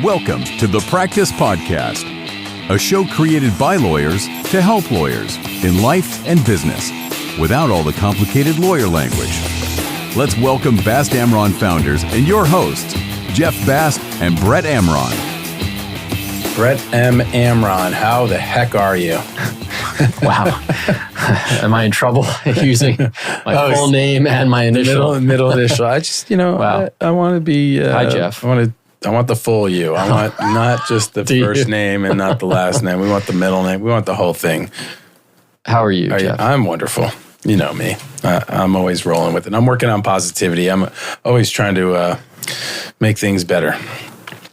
Welcome to the Practice Podcast, a show created by lawyers to help lawyers in life and business without all the complicated lawyer language. Let's welcome Bast Amron founders and your hosts, Jeff Bast and Brett Amron. Brett M. Amron, how the heck are you? Wow. Am I in trouble using my full name and my initial? Middle initial. I just, Wow. I want to be... Hi, Jeff. I want the full you. I want not just the first name and not the last name. We want the middle name. We want the whole thing. How are you, Jeff? I'm wonderful. You know me. I'm always rolling with it. I'm working on positivity. I'm always trying to make things better,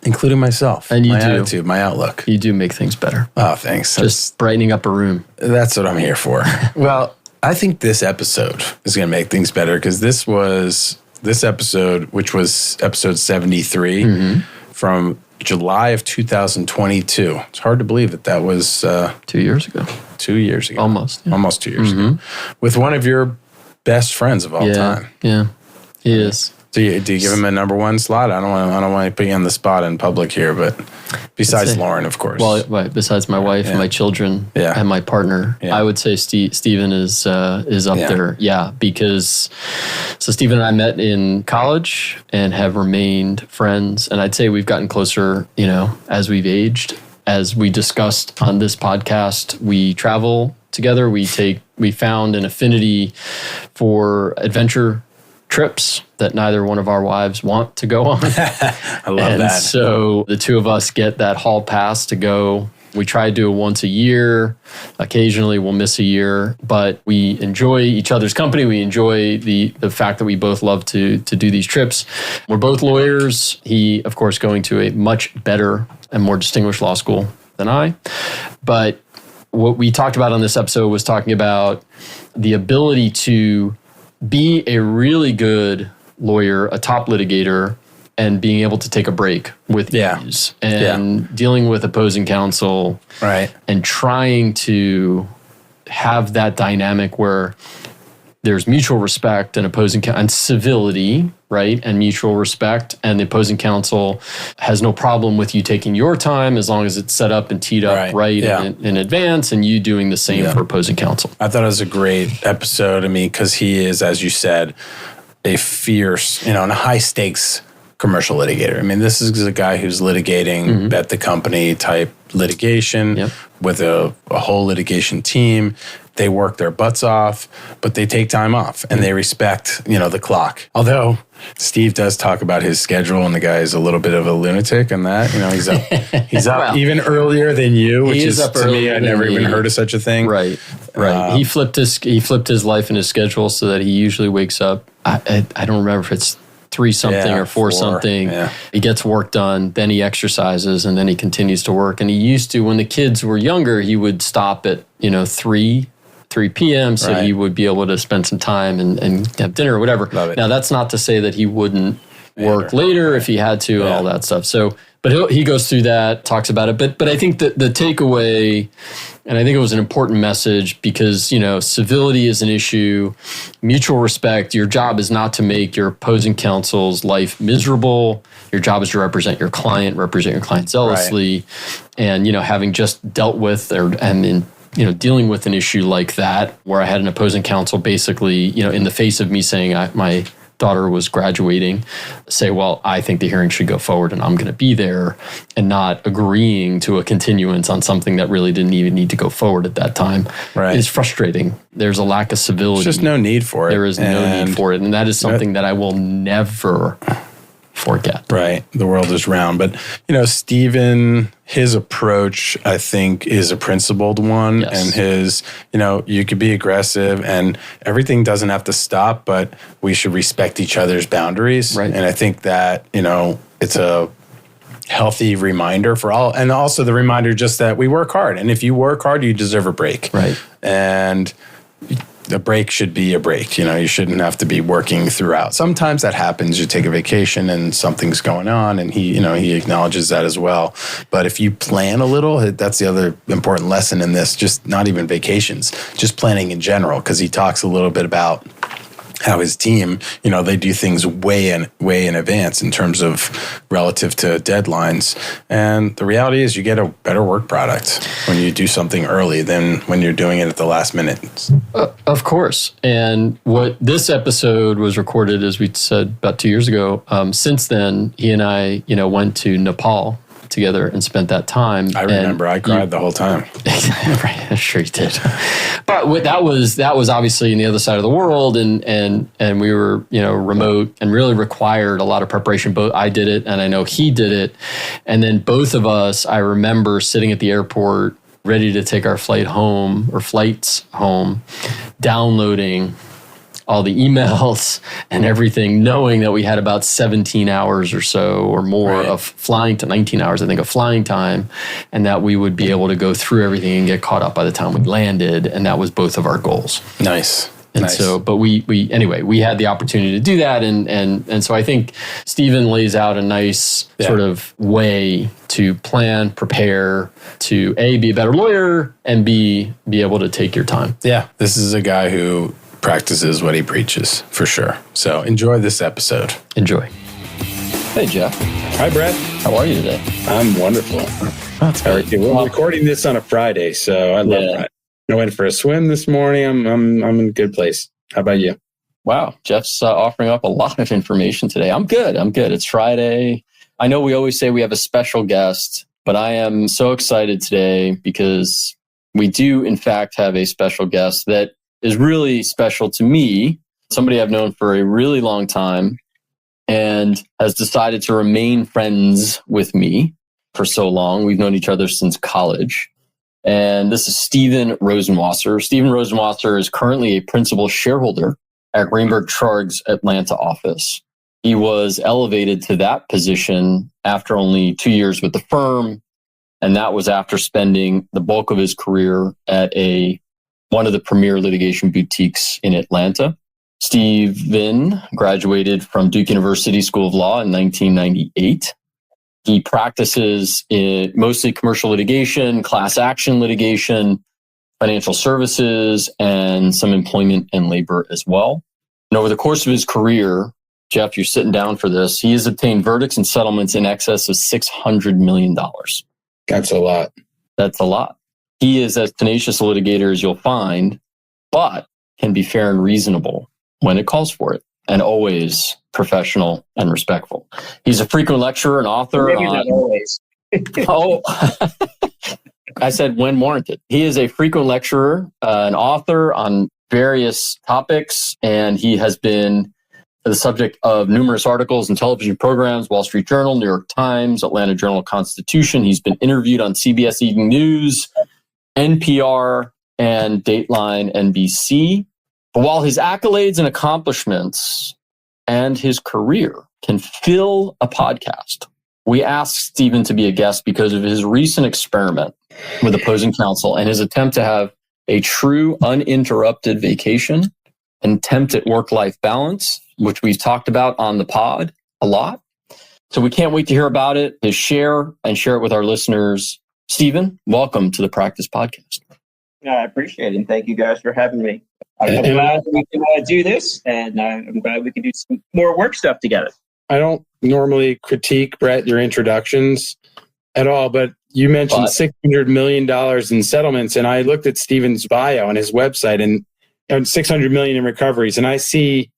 including myself. And my attitude, my outlook. You do make things better. Oh, thanks. Just brightening up a room. That's what I'm here for. Well, I think this episode is going to make things better because this episode, which was episode 73 from July of 2022. It's hard to believe that was 2 years ago. 2 years ago. Almost. Yeah. Almost 2 years ago. With one of your best friends of all time. Yeah, he is. Do you give him a number one slot? I don't want to put you on the spot in public here, but besides Lauren, of course. Well, right, besides my wife and my children and my partner, I would say Stephen is up there. Yeah, because Stephen and I met in college and have remained friends, and I'd say we've gotten closer, as we've aged. As we discussed on this podcast, we travel together. We found an affinity for adventure trips that neither one of our wives want to go on. I love that. So the two of us get that hall pass to go. We try to do it once a year. Occasionally we'll miss a year, but we enjoy each other's company. We enjoy the fact that we both love to do these trips. We're both lawyers. He, of course, going to a much better and more distinguished law school than I. But what we talked about on this episode was talking about the ability to be a really good lawyer, a top litigator, and being able to take a break with ease and dealing with opposing counsel, right? And trying to have that dynamic where there's mutual respect and and civility, right? And mutual respect, and the opposing counsel has no problem with you taking your time as long as it's set up and teed up in advance, and you doing the same for opposing counsel. I thought it was a great episode. I mean, because he is, as you said, a fierce, and a high stakes commercial litigator. I mean, this is a guy who's litigating bet the company type litigation with a whole litigation team. They work their butts off, but they take time off and they respect, the clock. Although Steve does talk about his schedule, and the guy is a little bit of a lunatic on that. He's up even earlier than you, which is up to me. I never even heard of such a thing. Right. He flipped his life and his schedule so that he usually wakes up. I don't remember if it's 3 something or 4 something. Yeah. He gets work done, then he exercises, and then he continues to work. And he used to, when the kids were younger, he would stop at 3 p.m. so he would be able to spend some time and have dinner or whatever. Now, that's not to say that he wouldn't work later if he had to and all that stuff. So, but he goes through that, talks about it. But I think that the takeaway, and I think it was an important message because, civility is an issue, mutual respect. Your job is not to make your opposing counsel's life miserable. Your job is to represent your client zealously. And, having just dealt with dealing with an issue like that, where I had an opposing counsel basically, in the face of me saying my daughter was graduating, say, well, I think the hearing should go forward and I'm going to be there, and not agreeing to a continuance on something that really didn't even need to go forward at that time. Right. It's frustrating. There's a lack of civility. There's just no need for it. There is no need for it. And that is something that I will never forget. Right. The world is round. But, Stephen, his approach, I think, is a principled one. Yes. And his, you could be aggressive and everything doesn't have to stop, but we should respect each other's boundaries. Right. And I think that, it's a healthy reminder for all. And also the reminder just that we work hard. And if you work hard, you deserve a break. Right. And a break should be a break. You shouldn't have to be working throughout. Sometimes that happens. You take a vacation and something's going on, and he acknowledges that as well. But if you plan a little, that's the other important lesson in this, just not even vacations, just planning in general, because he talks a little bit about how his team, they do things way in advance in terms of relative to deadlines. And the reality is you get a better work product when you do something early than when you're doing it at the last minute. Of course. And what this episode was recorded, as we said, about 2 years ago. Since then, he and I, went to Nepal together and spent that time. I remember. I cried the whole time. Right, sure you did. But that was obviously in the other side of the world, and we were remote and really required a lot of preparation. Both I did it, and I know he did it, and then both of us. I remember sitting at the airport, ready to take our flights home, downloading all the emails and everything, knowing that we had about 17 hours or so or more of flying to 19 hours, I think, of flying time, and that we would be able to go through everything and get caught up by the time we landed. And that was both of our goals. Nice. And so, but we had the opportunity to do that. And so I think Stephen lays out a nice sort of way to plan, prepare, to A, be a better lawyer, and B, be able to take your time. Yeah. This is a guy who practices what he preaches, for sure. So enjoy this episode. Enjoy. Hey, Jeff. Hi, Brett. How are you today? I'm wonderful. That's great. We're recording this on a Friday, so I love that. I went for a swim this morning. I'm in a good place. How about you? Wow. Jeff's offering up a lot of information today. I'm good. It's Friday. I know we always say we have a special guest, but I am so excited today because we do, in fact, have a special guest that is really special to me, somebody I've known for a really long time and has decided to remain friends with me for so long. We've known each other since college. And this is Stephen Rosenwasser. Stephen Rosenwasser is currently a principal shareholder at Greenberg Traurig's Atlanta office. He was elevated to that position after only 2 years with the firm, and that was after spending the bulk of his career at one of the premier litigation boutiques in Atlanta. Stephen graduated from Duke University School of Law in 1998. He practices in mostly commercial litigation, class action litigation, financial services, and some employment and labor as well. And over the course of his career, Jeff, you're sitting down for this, he has obtained verdicts and settlements in excess of $600 million. That's a lot. That's a lot. He is as tenacious a litigator as you'll find, but can be fair and reasonable when it calls for it, and always professional and respectful. He's a frequent lecturer and author. Maybe not always. I said when warranted. He is a frequent lecturer, an author on various topics, and he has been the subject of numerous articles and television programs, Wall Street Journal, New York Times, Atlanta Journal-Constitution. He's been interviewed on CBS Evening News, NPR, and Dateline NBC. But while his accolades and accomplishments and his career can fill a podcast, we asked Stephen to be a guest because of his recent experiment with opposing counsel and his attempt to have a true uninterrupted vacation and attempt at work-life balance, which we've talked about on the pod a lot. So we can't wait to hear about it, to share it with our listeners. Stephen, welcome to the Practice Podcast. I appreciate it. And thank you guys for having me. I'm glad we can do this, and I'm glad we can do some more work stuff together. I don't normally critique, Brett, your introductions at all, but you mentioned $600 million in settlements, and I looked at Stephen's bio on his website and $600 million in recoveries, and I see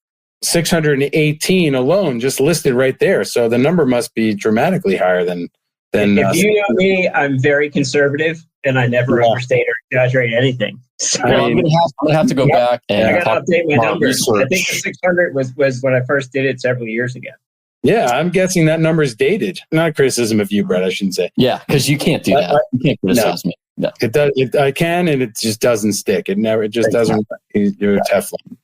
618 alone just listed right there. So the number must be dramatically higher than. If you know me, I'm very conservative, and I never overstate or exaggerate anything. So I'm going to have to go back and I got to update my numbers. Research. I think the 600 was when I first did it several years ago. Yeah, I'm guessing that number is dated. Not a criticism of you, Brett, I shouldn't say. Yeah, because you can't do that. You can't criticize me. No. It does. I can, and it just doesn't stick. It just doesn't. You're Teflon.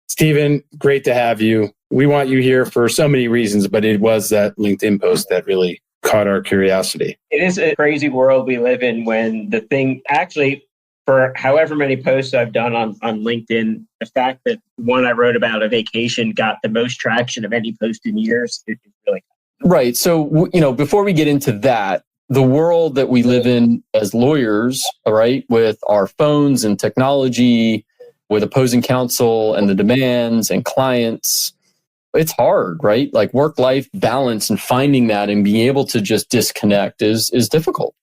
Stephen, great to have you. We want you here for so many reasons, but it was that LinkedIn post that really caught our curiosity. It is a crazy world we live in when the thing actually, for however many posts I've done on LinkedIn, the fact that one I wrote about a vacation got the most traction of any post in years is really right. So, before we get into that, the world that we live in as lawyers, all right, with our phones and technology, with opposing counsel and the demands and clients, it's hard, right? Like work-life balance and finding that and being able to just disconnect is difficult.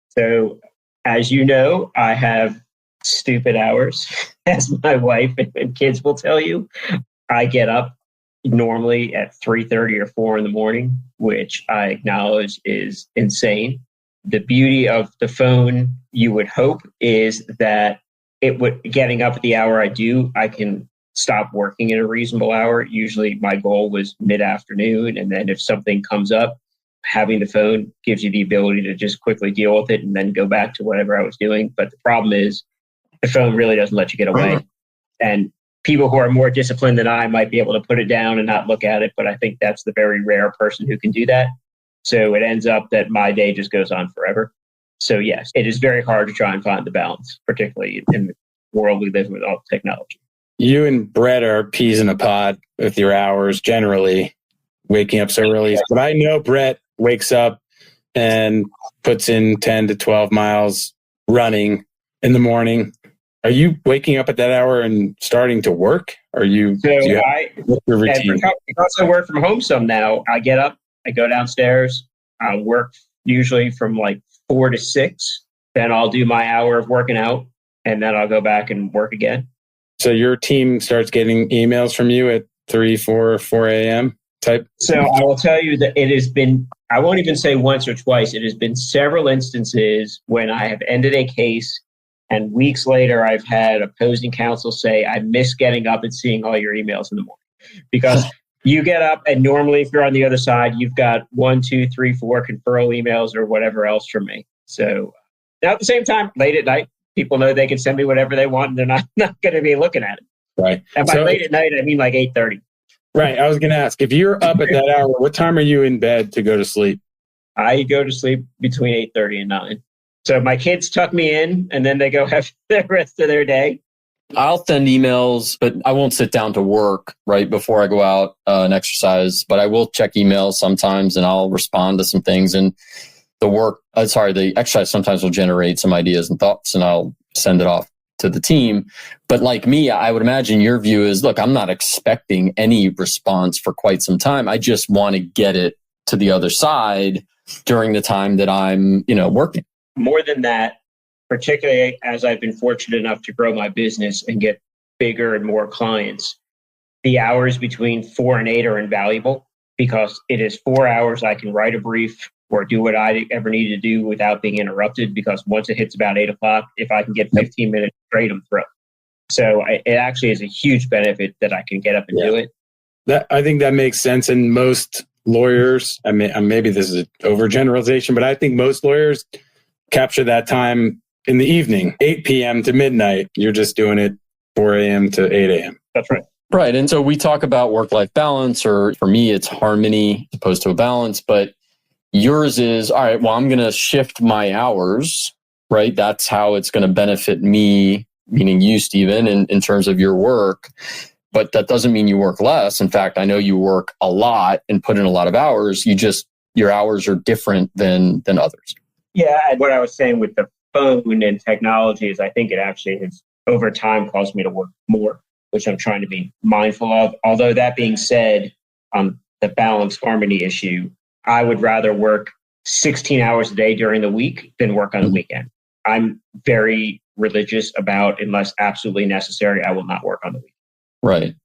So, as you know, I have stupid hours, as my wife and kids will tell you. I get up normally at 3:30 or 4 in the morning, which I acknowledge is insane. The beauty of the phone, you would hope, is that getting up at the hour I do, I can stop working at a reasonable hour. Usually my goal was mid-afternoon. And then if something comes up, having the phone gives you the ability to just quickly deal with it and then go back to whatever I was doing. But the problem is the phone really doesn't let you get away. And people who are more disciplined than I might be able to put it down and not look at it. But I think that's the very rare person who can do that. So it ends up that my day just goes on forever. So yes, it is very hard to try and find the balance, particularly in the world we live in with all the technology. You and Brett are peas in a pod with your hours generally, waking up so early. But I know Brett wakes up and puts in 10 to 12 miles running in the morning. Are you waking up at that hour and starting to work? What's your routine? Because I work from home some now, I get up, I go downstairs, I work usually from like 4 to 6. Then I'll do my hour of working out, and then I'll go back and work again. So your team starts getting emails from you at 3, 4 a.m. type? So I will tell you that it has been, I won't even say once or twice, it has been several instances when I have ended a case and weeks later I've had opposing counsel say, I miss getting up and seeing all your emails in the morning. Because you get up and normally if you're on the other side, you've got 1, 2, 3, 4 conferral emails or whatever else from me. So now at the same time, late at night, people know they can send me whatever they want and they're not going to be looking at it. Right. And by late at night, I mean like 8:30. Right. I was going to ask, if you're up at that hour, what time are you in bed to go to sleep? I go to sleep between 8:30 and 9. So my kids tuck me in and then they go have the rest of their day. I'll send emails, but I won't sit down to work right before I go out and exercise. But I will check emails sometimes and I'll respond to some things. And the exercise sometimes will generate some ideas and thoughts and I'll send it off to the team. But like me, I would imagine your view is, look, I'm not expecting any response for quite some time. I just want to get it to the other side during the time that I'm, working. More than that, particularly as I've been fortunate enough to grow my business and get bigger and more clients, the hours between 4 and 8 are invaluable because it is 4 hours I can write a brief or do what I ever need to do without being interrupted, because once it hits about 8 o'clock, if I can get 15 minutes straight, I'm through. So it actually is a huge benefit that I can get up and do it. I think that makes sense. And most lawyers, maybe this is an overgeneralization, but I think most lawyers capture that time in the evening, 8 p.m. to midnight. You're just doing it 4 a.m. to 8 a.m. That's right. Right. And so we talk about work-life balance, or for me, it's harmony as opposed to a balance. But yours is, all right, well, I'm going to shift my hours, right? That's how it's going to benefit me, meaning you, Stephen, in terms of your work. But that doesn't mean you work less. In fact, I know you work a lot and put in a lot of hours. Your hours are different than others. Yeah. And what I was saying with the phone and technology is I think it actually has over time caused me to work more, which I'm trying to be mindful of. Although that being said, on the balance harmony issue, I would rather work 16 hours a day during the week than work on the weekend. I'm very religious about, unless absolutely necessary, I will not work on the weekend. Right.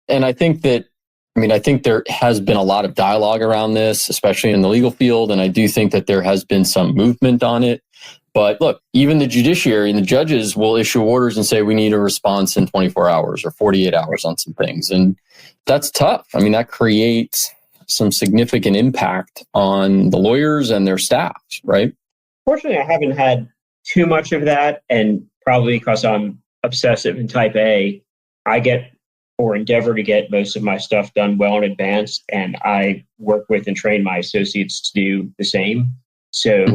And I think there has been a lot of dialogue around this, especially in the legal field. And I do think that there has been some movement on it. But look, even the judiciary and the judges will issue orders and say we need a response in 24 hours or 48 hours on some things. And that's tough. That creates some significant impact on the lawyers and their staff, right? Fortunately, I haven't had too much of that. And probably because I'm obsessive and type A, I get or endeavor to get most of my stuff done well in advance. And I work with and train my associates to do the same. So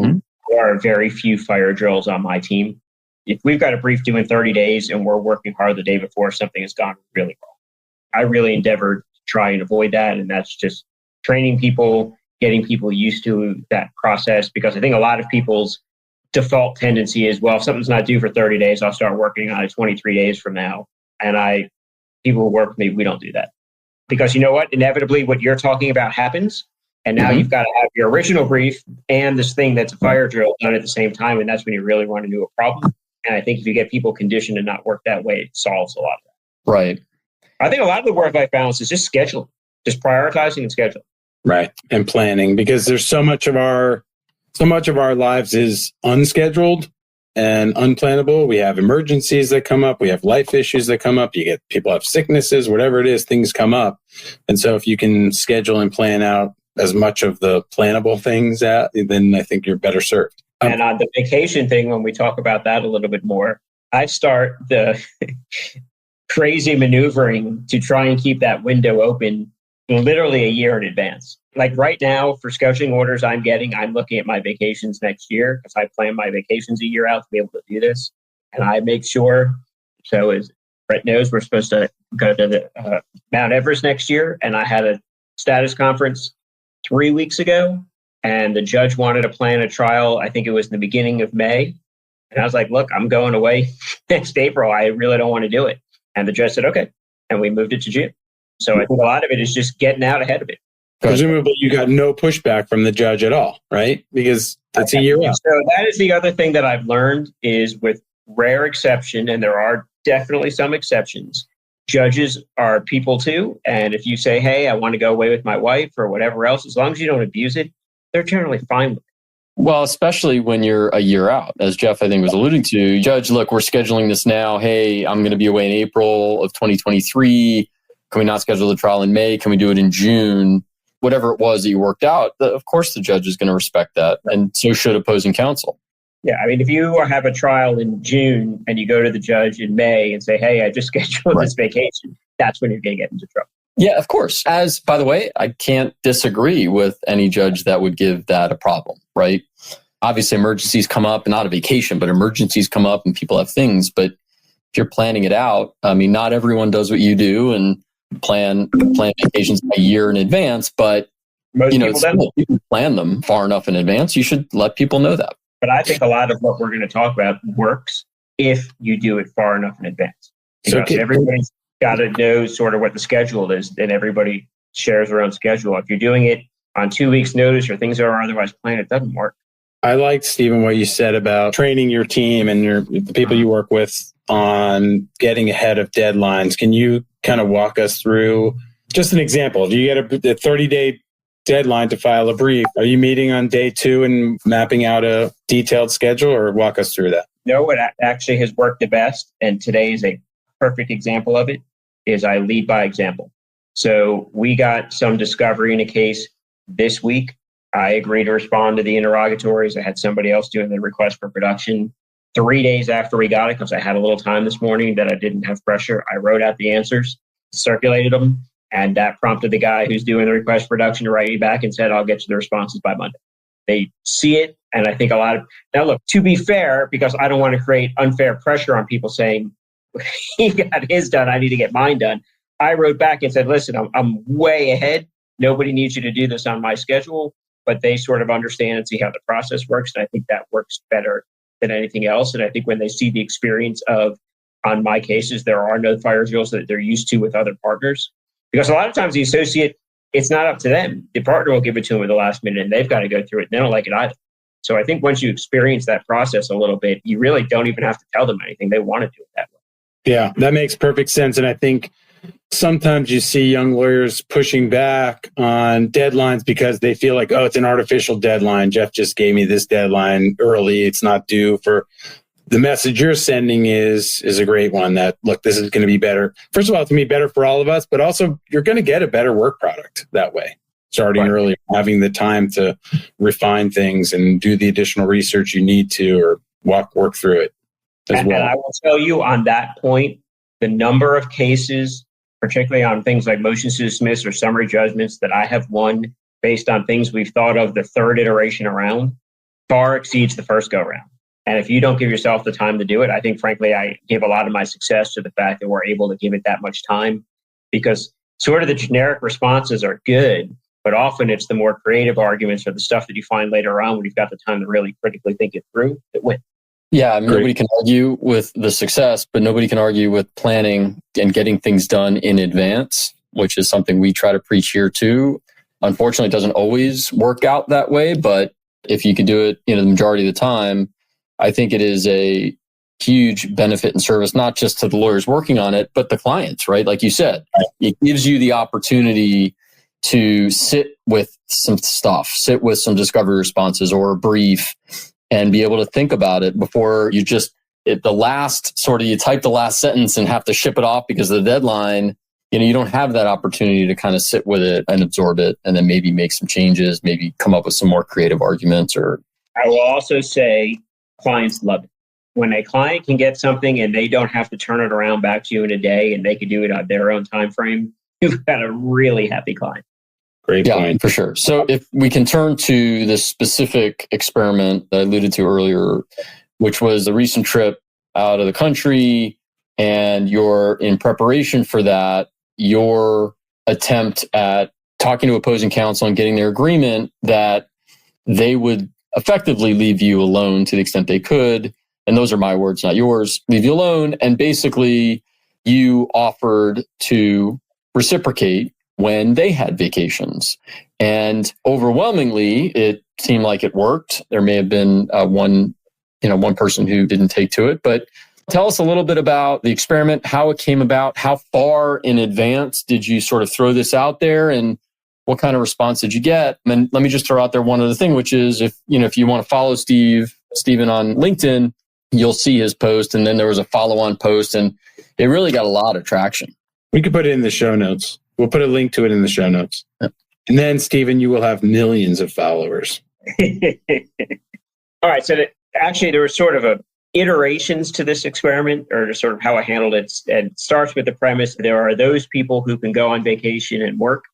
there are very few fire drills on my team. If we've got a brief due in 30 days and we're working hard the day before, something has gone really wrong. I really endeavor to try and avoid that. And that's just training people, getting people used to that process, because I think a lot of people's default tendency is, well, if something's not due for 30 days, I'll start working on it 23 days from now. And people who work with me, we don't do that. Because you know what? Inevitably, what you're talking about happens. And now you've got to have your original brief and this thing that's a fire drill done at the same time. And that's when you really run into a problem. And I think if you get people conditioned to not work that way, it solves a lot of that. Right. I think a lot of the work-life balance is just scheduling, just prioritizing and scheduling. Right. And planning, because there's so much of our lives is unscheduled and unplannable. We have emergencies that come up. We have life issues that come up. People have sicknesses, whatever it is, things come up. And so if you can schedule and plan out as much of the plannable things out, then I think you're better served. And on the vacation thing, when we talk about that a little bit more, I start the crazy maneuvering to try and keep that window open literally a year in advance. Like right now, for scheduling orders I'm looking at my vacations next year because I plan my vacations a year out to be able to do this. And I make sure, so as Brett knows, we're supposed to go to the Mount Everest next year. And I had a status conference 3 weeks ago. And the judge wanted to plan a trial. I think it was in the beginning of May. And I was like, look, I'm going away next April. I really don't want to do it. And the judge said, okay. And we moved it to June. So I think a lot of it is just getting out ahead of it. Presumably you got no pushback from the judge at all, right? Because it's a year out. So that is the other thing that I've learned is with rare exception, and there are definitely some exceptions, judges are people too. And if you say, hey, I want to go away with my wife or whatever else, as long as you don't abuse it, they're generally fine with it. Well, especially when you're a year out, as Jeff, I think, was alluding to. Judge, look, we're scheduling this now. Hey, I'm going to be away in April of 2023. Can we not schedule the trial in May? Can we do it in June? Whatever it was that you worked out, of course the judge is going to respect that. And so should opposing counsel. Yeah, I mean, if you have a trial in June and you go to the judge in May and say, hey, I just scheduled this vacation, that's when you're going to get into trouble. Yeah, of course. As, by the way, I can't disagree with any judge that would give that a problem, right? Obviously, emergencies come up, not a vacation, but emergencies come up and people have things. But if you're planning it out, I mean, not everyone does what you do and plan vacations a year in advance, but most people don't. You can plan them far enough in advance. You should let people know that. But I think a lot of what we're going to talk about works if you do it far enough in advance. Because everybody's got to know sort of what the schedule is, and everybody shares their own schedule. If you're doing it on 2 weeks' notice or things that are otherwise planned, it doesn't work. I liked, Stephen, what you said about training your team and the people you work with on getting ahead of deadlines. Can you kind of walk us through just an example? If you get a 30-day deadline to file a brief, are you meeting on day 2 and mapping out a detailed schedule, or walk us through that? No, what actually has worked the best, and today is a perfect example of it, is I lead by example. So we got some discovery in a case this week. I agreed to respond to the interrogatories. I had somebody else doing the request for production. 3 days after we got it, because I had a little time this morning that I didn't have pressure, I wrote out the answers, circulated them, and that prompted the guy who's doing the request for production to write me back and said, I'll get you the responses by Monday. They see it, and I think a lot of... Now look, to be fair, because I don't want to create unfair pressure on people saying, he got his done, I need to get mine done. I wrote back and said, listen, I'm way ahead. Nobody needs you to do this on my schedule. But they sort of understand and see how the process works. And I think that works better than anything else. And I think when they see the experience of, on my cases, there are no fire drills that they're used to with other partners. Because a lot of times the associate, it's not up to them. The partner will give it to them at the last minute and they've got to go through it. And they don't like it either. So I think once you experience that process a little bit, you really don't even have to tell them anything. They want to do it that way. Yeah, that makes perfect sense. And I think sometimes you see young lawyers pushing back on deadlines because they feel like, oh, it's an artificial deadline. Jeff just gave me this deadline early. It's not due. For the message you're sending is a great one that, look, this is going to be better. First of all, it's going to be better for all of us, but also you're going to get a better work product that way. Starting early, having the time to refine things and do the additional research you need to, or work through it as well. And I will tell you on that point, the number of cases, particularly on things like motions to dismiss or summary judgments that I have won based on things we've thought of the third iteration around, far exceeds the first go round. And if you don't give yourself the time to do it, I think, frankly, I give a lot of my success to the fact that we're able to give it that much time, because sort of the generic responses are good, but often it's the more creative arguments or the stuff that you find later on when you've got the time to really critically think it through that win. Yeah, nobody can argue with the success, but nobody can argue with planning and getting things done in advance, which is something we try to preach here too. Unfortunately, it doesn't always work out that way, but if you can do it, the majority of the time, I think it is a huge benefit and service, not just to the lawyers working on it, but the clients, right? Like you said, it gives you the opportunity to sit with some stuff, sit with some discovery responses or a brief and be able to think about it before you just, you type the last sentence and have to ship it off because of the deadline. You don't have that opportunity to kind of sit with it and absorb it and then maybe make some changes, maybe come up with some more creative arguments. Or I will also say clients love it. When a client can get something and they don't have to turn it around back to you in a day and they can do it on their own time frame, you've got a really happy client. Great point. For sure. So if we can turn to this specific experiment that I alluded to earlier, which was the recent trip out of the country, and you're in preparation for that, your attempt at talking to opposing counsel and getting their agreement that they would effectively leave you alone to the extent they could. And those are my words, not yours. Leave you alone. And basically, you offered to reciprocate when they had vacations. And overwhelmingly, it seemed like it worked. There may have been one person who didn't take to it. But tell us a little bit about the experiment, how it came about, how far in advance did you sort of throw this out there, and what kind of response did you get? And let me just throw out there one other thing, which is if you want to follow Steven on LinkedIn, you'll see his post. And then there was a follow-on post, and it really got a lot of traction. We could put it in the show notes. We'll put a link to it in the show notes. Yep. And then, Steven, you will have millions of followers. All right. So actually, there was sort of iterations to this experiment, or sort of how I handled it. And it starts with the premise: there are those people who can go on vacation and work.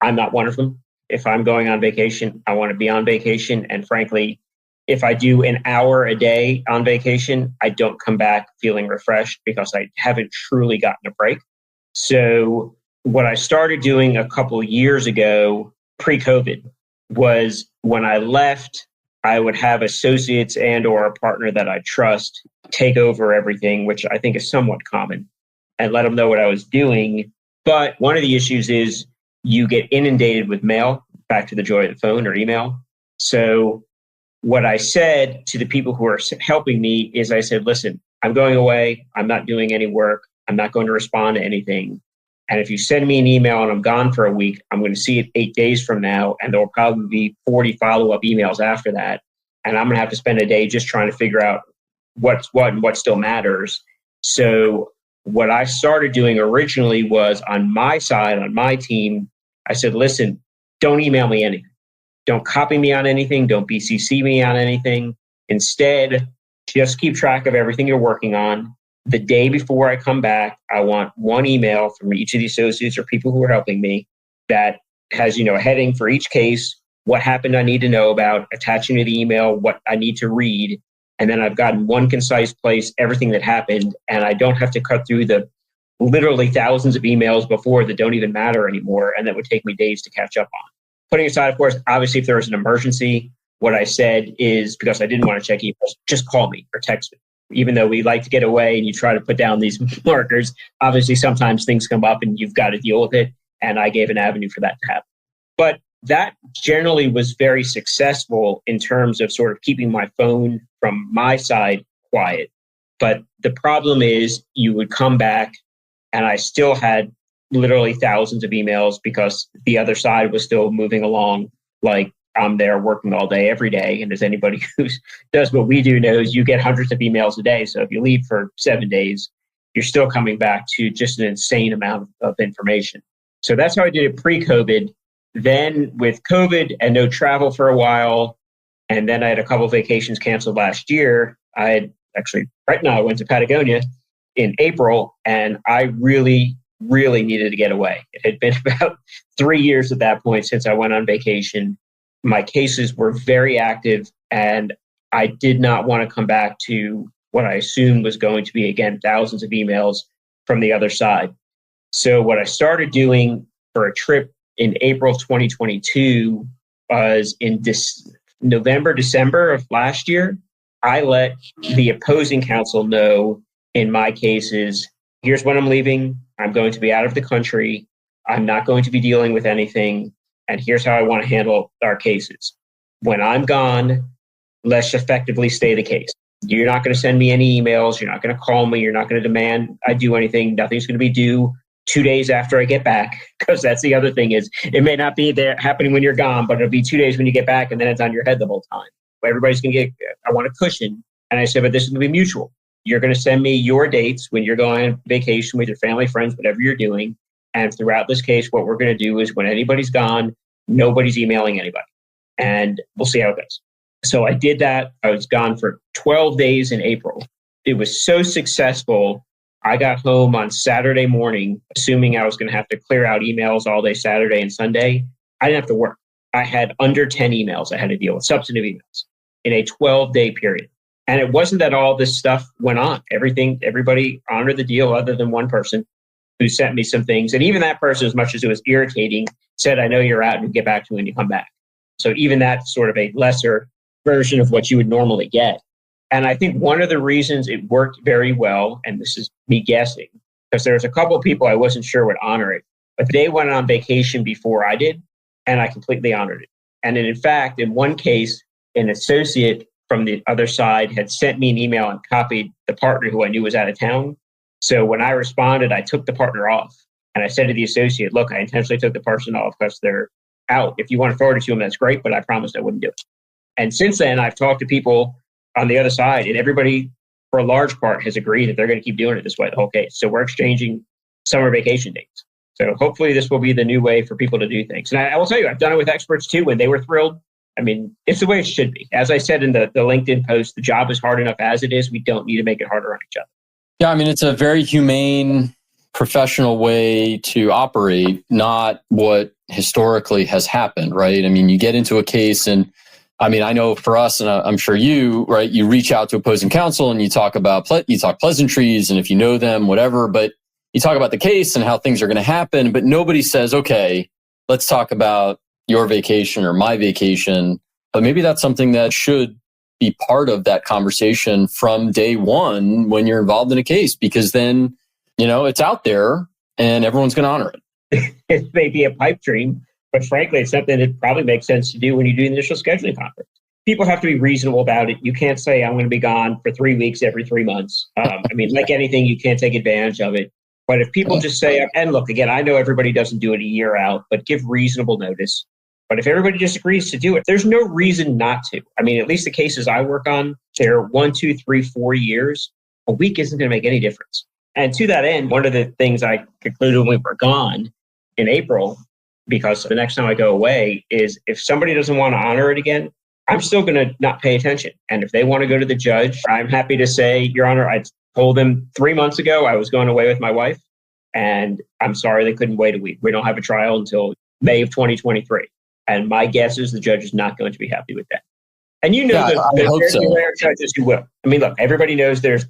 I'm not one of them. If I'm going on vacation, I want to be on vacation. And frankly, if I do an hour a day on vacation, I don't come back feeling refreshed because I haven't truly gotten a break. So what I started doing a couple of years ago, pre-COVID, was when I left, I would have associates and or a partner that I trust take over everything, which I think is somewhat common, and let them know what I was doing. But one of the issues is you get inundated with mail, back to the joy of the phone or email. So what I said to the people who are helping me is I said, listen, I'm going away. I'm not doing any work. I'm not going to respond to anything. And if you send me an email and I'm gone for a week, I'm going to see it 8 days from now. And there'll probably be 40 follow-up emails after that. And I'm going to have to spend a day just trying to figure out what's what and what still matters. So what I started doing originally was on my side, on my team, I said, listen, don't email me anything. Don't copy me on anything. Don't BCC me on anything. Instead, just keep track of everything you're working on. The day before I come back, I want one email from each of the associates or people who are helping me that has, a heading for each case, what happened I need to know about, attaching to the email what I need to read. And then I've got in one concise place everything that happened, and I don't have to cut through the literally thousands of emails before that don't even matter anymore, and that would take me days to catch up on. Putting aside, of course, obviously, if there was an emergency, what I said is, because I didn't want to check emails, just call me or text me. Even though we like to get away and you try to put down these markers, obviously sometimes things come up and you've got to deal with it. And I gave an avenue for that to happen. But that generally was very successful in terms of sort of keeping my phone from my side quiet. But the problem is you would come back and I still had literally thousands of emails because the other side was still moving along like I'm there working all day, every day. And as anybody who does what we do knows, you get hundreds of emails a day. So if you leave for 7 days, you're still coming back to just an insane amount of information. So that's how I did it pre-COVID. Then with COVID and no travel for a while, and then I had a couple of vacations canceled last year. I had actually, right now I went to Patagonia in April, and I really needed to get away. It had been about 3 years at that point since I went on vacation. My cases were very active, and I did not want to come back to what I assumed was going to be, again, thousands of emails from the other side. So what I started doing for a trip in April of 2022 was in November, December of last year, I let the opposing counsel know in my cases, here's when I'm leaving. I'm going to be out of the country. I'm not going to be dealing with anything. And here's how I want to handle our cases. When I'm gone, let's effectively stay the case. You're not going to send me any emails. You're not going to call me. You're not going to demand I do anything. Nothing's going to be due 2 days after I get back, because that's the other thing is it may not be there happening when you're gone, but it'll be 2 days when you get back, and then it's on your head the whole time. Everybody's going to get, I want a cushion. And I said, but this is going to be mutual. You're going to send me your dates when you're going on vacation with your family, friends, whatever you're doing. And throughout this case, what we're going to do is when anybody's gone, nobody's emailing anybody. And we'll see how it goes. So I did that. I was gone for 12 days in April. It was so successful. I got home on Saturday morning, assuming I was going to have to clear out emails all day Saturday and Sunday. I didn't have to work. I had under 10 emails I had to deal with, substantive emails, in a 12-day period. And it wasn't that all this stuff went on. Everybody honored the deal other than one person who sent me some things. And even that person, as much as it was irritating, said, I know you're out and we'll get back to you when you come back. So even that's sort of a lesser version of what you would normally get. And I think one of the reasons it worked very well, and this is me guessing, because there's a couple of people I wasn't sure would honor it, but they went on vacation before I did, and I completely honored it. And in fact, in one case, an associate from the other side had sent me an email and copied the partner who I knew was out of town. So when I responded, I took the partner off. And I said to the associate, look, I intentionally took the person off because they're out. If you want to forward it to them, that's great, but I promised I wouldn't do it. And since then, I've talked to people on the other side, and everybody, for a large part, has agreed that they're going to keep doing it this way the whole case. So we're exchanging summer vacation dates. So hopefully this will be the new way for people to do things. And I will tell you, I've done it with experts too, when they were thrilled. I mean, it's the way it should be. As I said in the LinkedIn post, the job is hard enough as it is. We don't need to make it harder on each other. Yeah, I mean, it's a very humane, professional way to operate, not what historically has happened, right? I mean, you get into a case and I mean, I know for us, and I'm sure you, right, you reach out to opposing counsel and you talk about, you talk pleasantries and if you know them, whatever, but you talk about the case and how things are going to happen, but nobody says, okay, let's talk about your vacation or my vacation. But maybe that's something that should be part of that conversation from day one when you're involved in a case, because then, it's out there and everyone's going to honor it. It may be a pipe dream, but frankly, it's something that probably makes sense to do when you do the initial scheduling conference. People have to be reasonable about it. You can't say, I'm going to be gone for 3 weeks every 3 months. I mean, like anything, you can't take advantage of it. But if people just say, and look, again, I know everybody doesn't do it a year out, but give reasonable notice. But if everybody just agrees to do it, there's no reason not to. I mean, at least the cases I work on, they're 1, 2, 3, 4 years. A week isn't going to make any difference. And to that end, one of the things I concluded when we were gone in April, because the next time I go away, is if somebody doesn't want to honor it again, I'm still going to not pay attention. And if they want to go to the judge, I'm happy to say, Your Honor, I told them 3 months ago I was going away with my wife, and I'm sorry they couldn't wait a week. We don't have a trial until May of 2023. And my guess is the judge is not going to be happy with that. And there's rare judges who will. I mean, look, everybody knows there's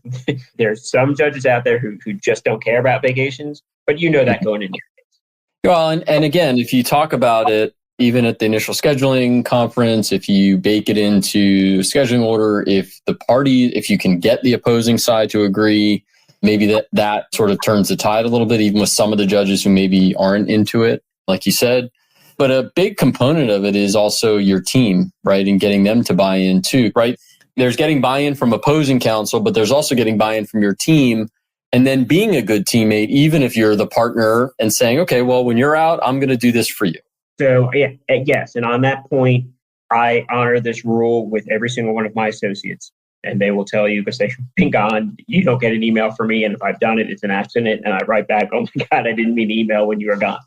some judges out there who just don't care about vacations, but that going into your case. Well, and again, if you talk about it, even at the initial scheduling conference, if you bake it into scheduling order, if you can get the opposing side to agree, maybe that sort of turns the tide a little bit, even with some of the judges who maybe aren't into it, like you said. But a big component of it is also your team, right? And getting them to buy in too, right? There's getting buy-in from opposing counsel, but there's also getting buy-in from your team. And then being a good teammate, even if you're the partner, and saying, okay, well, when you're out, I'm going to do this for you. So, yes. And on that point, I honor this rule with every single one of my associates. And they will tell you, because they've been gone, you don't get an email from me. And if I've done it, it's an accident. And I write back, oh my God, I didn't mean to email when you were gone.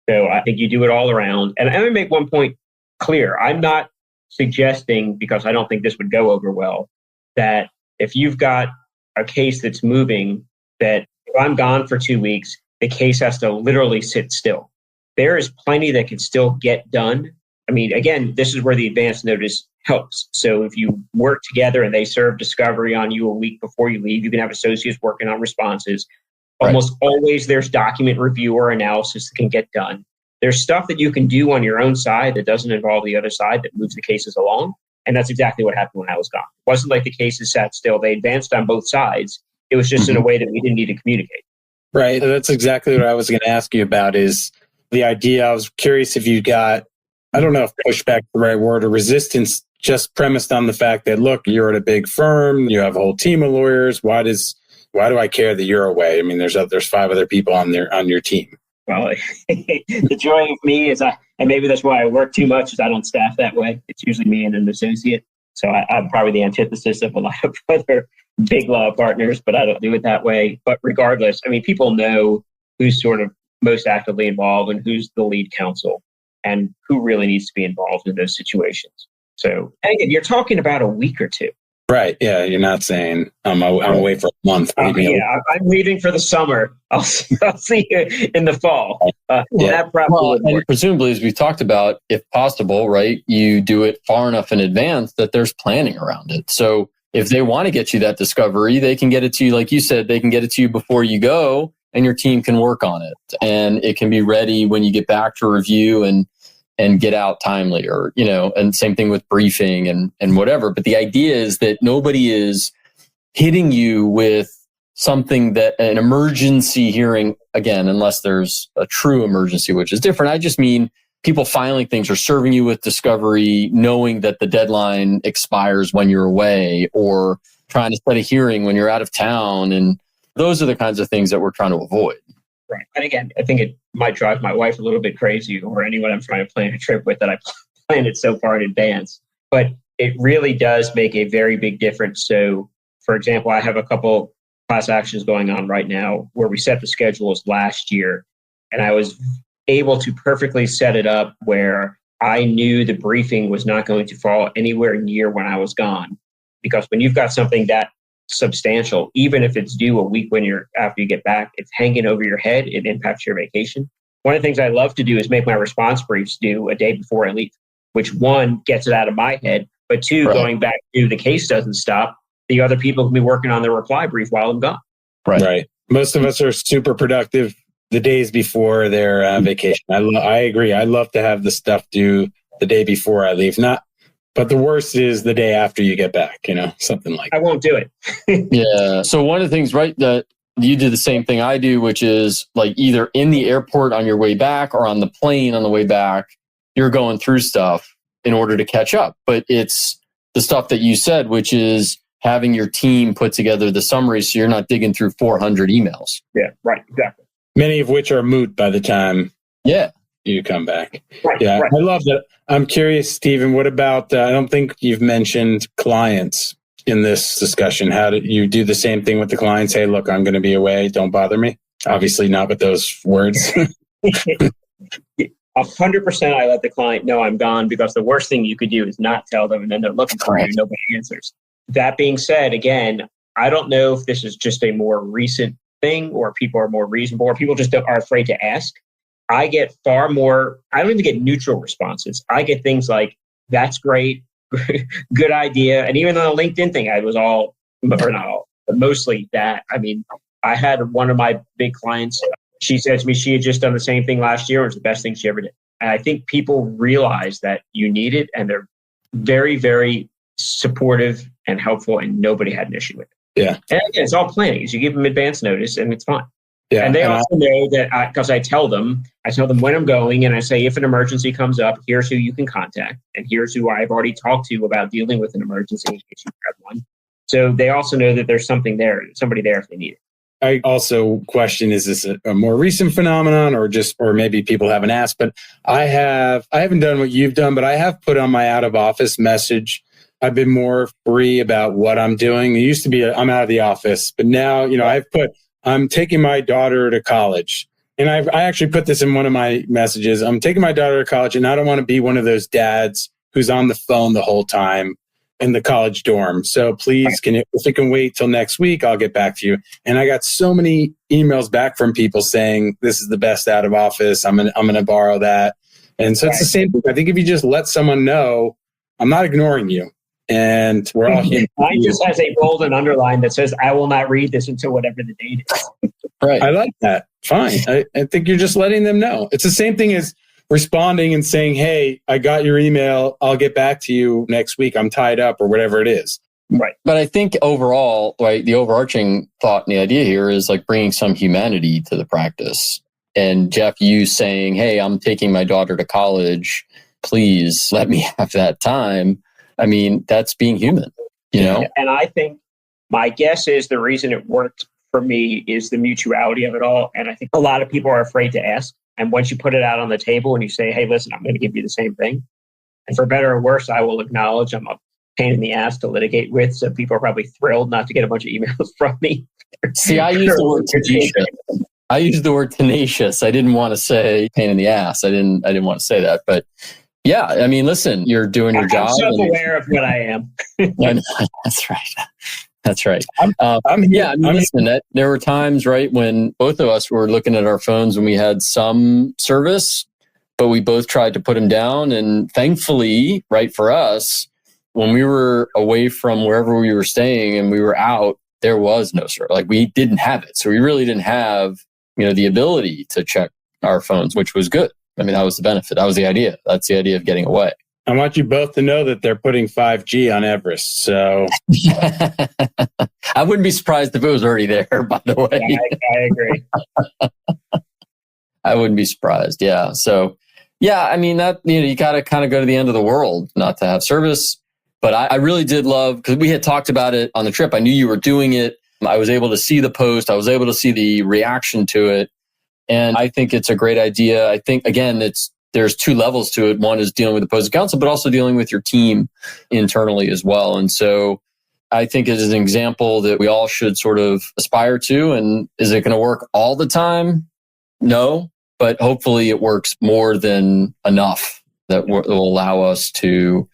So I think you do it all around. And I'm going to make one point clear. I'm not suggesting, because I don't think this would go over well, that if you've got a case that's moving, that if I'm gone for 2 weeks, the case has to literally sit still. There is plenty that can still get done. I mean, again, this is where the advance notice helps. So if you work together and they serve discovery on you a week before you leave, you can have associates working on responses. Almost always there's document review or analysis that can get done. There's stuff that you can do on your own side that doesn't involve the other side that moves the cases along. And that's exactly what happened when I was gone. It wasn't like the cases sat still. They advanced on both sides. It was just in a way that we didn't need to communicate. Right. That's exactly what I was going to ask you about is the idea. I was curious if you got, I don't know if pushback is the right word, or resistance just premised on the fact that, look, you're at a big firm, you have a whole team of lawyers. Why do I care that you're away? I mean, there's 5 other people on your team. Well, the joy of me is and maybe that's why I work too much, is I don't staff that way. It's usually me and an associate. So I'm probably the antithesis of a lot of other big law partners, but I don't do it that way. But regardless, I mean, people know who's sort of most actively involved and who's the lead counsel and who really needs to be involved in those situations. So, and again, you're talking about a week or two. Right. Yeah. You're not saying I'm away for a month. I'm leaving for the summer. I'll see you in the fall. That probably would work. Presumably, as we've talked about, if possible, right, you do it far enough in advance that there's planning around it. So if they want to get you that discovery, they can get it to you. Like you said, they can get it to you before you go, and your team can work on it. And it can be ready when you get back to review and get out timely, or, and same thing with briefing and whatever. But the idea is that nobody is hitting you with something that an emergency hearing, again, unless there's a true emergency, which is different. I just mean people filing things or serving you with discovery, knowing that the deadline expires when you're away, or trying to set a hearing when you're out of town. And those are the kinds of things that we're trying to avoid. Right. And again, I think it might drive my wife a little bit crazy, or anyone I'm trying to plan a trip with, that I planned it so far in advance. But it really does make a very big difference. So, for example, I have a couple class actions going on right now where we set the schedules last year, and I was able to perfectly set it up where I knew the briefing was not going to fall anywhere near when I was gone. Because when you've got something that substantial, even if it's due a week after you get back, it's hanging over your head, it impacts your vacation. One of the things I love to do is make my response briefs due a day before I leave, which one, gets it out of my head, but two, going back to the case doesn't stop. The other people can be working on their reply brief while I'm gone. Right. Most of us are super productive the days before their vacation. I agree. I love to have the stuff due the day before I leave. But the worst is the day after you get back, something like that. I won't do it. Yeah. So one of the things, right, that you do the same thing I do, which is like either in the airport on your way back or on the plane on the way back, you're going through stuff in order to catch up. But it's the stuff that you said, which is having your team put together the summary so you're not digging through 400 emails. Yeah, right. Exactly. Many of which are moot by the time you come back. Right, yeah, right. I love that. I'm curious, Stephen, what about, I don't think you've mentioned clients in this discussion. How do you do the same thing with the clients? Hey, look, I'm going to be away. Don't bother me. Obviously not with those words. 100% I let the client know I'm gone, because the worst thing you could do is not tell them, and then they're looking for you and nobody answers. That being said, again, I don't know if this is just a more recent thing, or people are more reasonable, or people just are afraid to ask. I get far more, I don't even get neutral responses. I get things like, that's great, good idea. And even on the LinkedIn thing, I was all, or not all, but mostly that. I mean, I had one of my big clients, she said to me she had just done the same thing last year. It was the best thing she ever did. And I think people realize that you need it, and they're very, very supportive and helpful, and nobody had an issue with it. Yeah. And again, it's all planning. You give them advance notice and it's fine. Yeah, and they also know that because I tell them when I'm going, and I say, if an emergency comes up, here's who you can contact, and here's who I've already talked to about dealing with an emergency in case you have one. So they also know that there's somebody there if they need it. I also question, is this a more recent phenomenon, or maybe people haven't asked, but I haven't done what you've done, but I have put on my out of office message. I've been more free about what I'm doing. It used to be I'm out of the office, but now, I've put, I'm taking my daughter to college. And I actually put this in one of my messages. I'm taking my daughter to college, and I don't want to be one of those dads who's on the phone the whole time in the college dorm. So please, if it can wait till next week, I'll get back to you. And I got so many emails back from people saying, this is the best out of office. I'm going to borrow that. And so it's the same thing. I think if you just let someone know, I'm not ignoring you. And we're all human. Mine just has a bold and underline that says, I will not read this until whatever the date is. Right. I like that. Fine. I think you're just letting them know. It's the same thing as responding and saying, hey, I got your email. I'll get back to you next week. I'm tied up or whatever it is. Right. But I think overall, right, the overarching thought and the idea here is like bringing some humanity to the practice. And Jeff, you saying, hey, I'm taking my daughter to college. Please let me have that time. I mean, that's being human, you know? And I think my guess is the reason it worked for me is the mutuality of it all. And I think a lot of people are afraid to ask. And once you put it out on the table and you say, hey, listen, I'm going to give you the same thing. And for better or worse, I will acknowledge I'm a pain in the ass to litigate with. So people are probably thrilled not to get a bunch of emails from me. See, I use the word tenacious. I used the word tenacious. I didn't want to say pain in the ass. I didn't want to say that. But yeah, I mean, listen, you're doing your job. I'm self-aware of what I am. That's right. That's right. Listen, there were times, right, when both of us were looking at our phones when we had some service, but we both tried to put them down. And thankfully, right, for us, when we were away from wherever we were staying and we were out, there was no service. Like we didn't have it. So we really didn't have, the ability to check our phones, which was good. I mean, that was the benefit. That was the idea. That's the idea of getting away. I want you both to know that they're putting 5G on Everest. So I wouldn't be surprised if it was already there, by the way. Yeah, I agree. I wouldn't be surprised. Yeah. So, yeah, I mean, that, you got to kind of go to the end of the world not to have service. But I really did love, because we had talked about it on the trip. I knew you were doing it. I was able to see the post. I was able to see the reaction to it. And I think it's a great idea. I think, again, there's two levels to it. One is dealing with opposing counsel, but also dealing with your team internally as well. And so I think it is an example that we all should sort of aspire to. And is it going to work all the time? No, but hopefully it works more than enough that will allow us to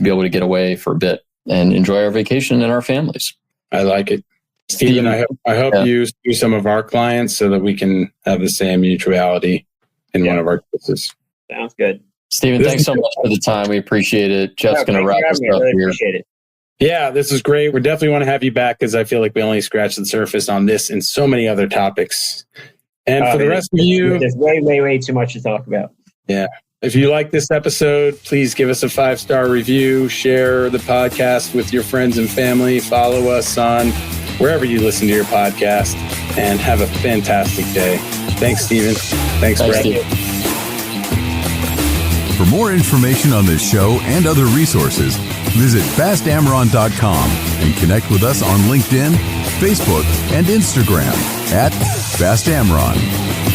be able to get away for a bit and enjoy our vacation and our families. I like it. Stephen, I hope you do some of our clients so that we can have the same mutuality in one of our cases. Sounds good. Stephen, thanks so much for the time. We appreciate it. Jeff's going to wrap us up here. Appreciate it. Yeah, this is great. We definitely want to have you back because I feel like we only scratched the surface on this and so many other topics. And for the rest of you, there's way, way, way too much to talk about. Yeah. If you like this episode, please give us a 5-star review, share the podcast with your friends and family, follow us on wherever you listen to your podcast, and have a fantastic day. Thanks, Stephen. Thanks, Brett. Steve. For more information on this show and other resources, visit fastamron.com and connect with us on LinkedIn, Facebook, and Instagram @FastAmron.